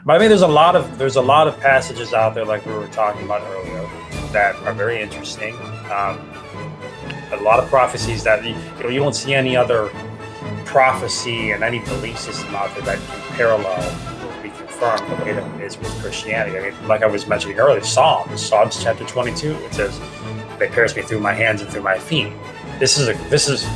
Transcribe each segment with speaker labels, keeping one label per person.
Speaker 1: But I mean, there's a lot of passages out there, like we were talking about earlier, that are very interesting. A lot of prophecies that you don't see any other prophecy and any belief system out there that can parallel or be confirmed the way that it is with Christianity. I mean, like I was mentioning earlier, Psalms chapter 22, it says, "They pierced me through my hands and through my feet." This is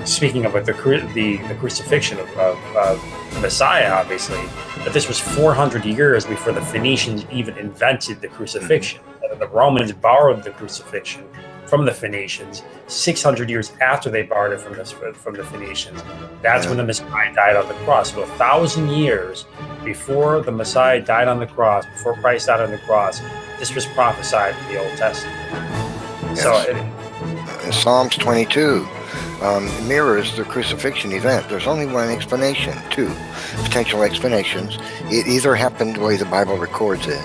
Speaker 1: speaking of the crucifixion of Messiah, obviously, but this was 400 years before the Phoenicians even invented the crucifixion. The Romans borrowed the crucifixion from the Phoenicians 600 years after they borrowed it from the Phoenicians. That's when the Messiah died on the cross. So 1,000 years before the Messiah died on the cross, before Christ died on the cross, this was prophesied in the Old Testament.
Speaker 2: Yes.
Speaker 1: So
Speaker 2: Psalms 22 mirrors the crucifixion event. There's only one explanation, two potential explanations. It either happened the way the Bible records it,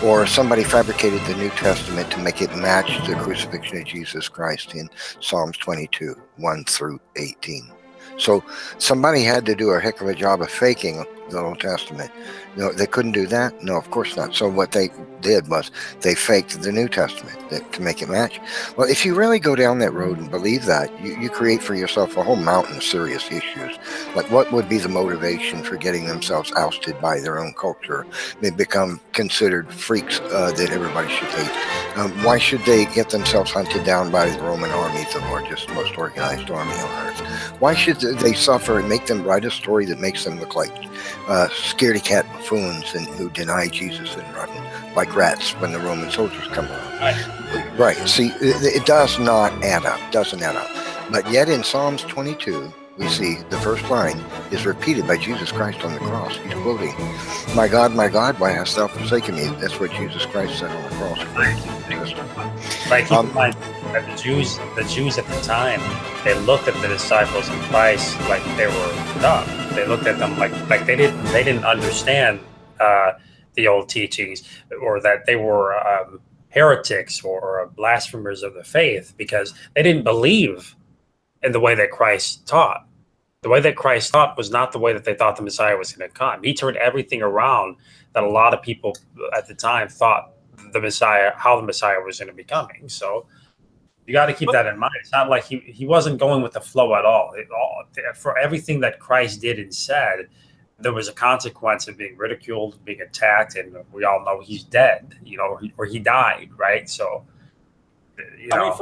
Speaker 2: or somebody fabricated the New Testament to make it match the crucifixion of Jesus Christ in Psalms 22, 1 through 18. So somebody had to do a heck of a job of faking the Old Testament. No, they couldn't do that? No, of course not. So what they did was they faked the New Testament to make it match. Well, if you really go down that road and believe that, you create for yourself a whole mountain of serious issues. Like, what would be the motivation for getting themselves ousted by their own culture? They become considered freaks that everybody should hate. Why should they get themselves hunted down by the Roman army, the largest, most organized army on earth? Why should they suffer and make them write a story that makes them look like scaredy cat buffoons and who deny Jesus and run like rats when the Roman soldiers come along? Right. See, it does not add up. Doesn't add up. But yet in Psalms 22, we see the first line is repeated by Jesus Christ on the cross. He's quoting, my God, why hast thou forsaken me?" That's what Jesus Christ said on the cross.
Speaker 1: Like, keep in mind that the Jews at the time, they looked at the disciples of Christ like they were dumb. They looked at them like they didn't understand the old teachings, or that they were heretics or blasphemers of the faith, because they didn't believe in the way that Christ taught. The way that Christ taught was not the way that they thought the Messiah was going to come. He turned everything around that a lot of people at the time thought how the Messiah was going to be coming. So you got to keep that in mind. It's not like he wasn't going with the flow at all. For everything that Christ did and said, there was a consequence of being ridiculed, being attacked, and we all know he's dead, or he died, right? So,
Speaker 3: I mean,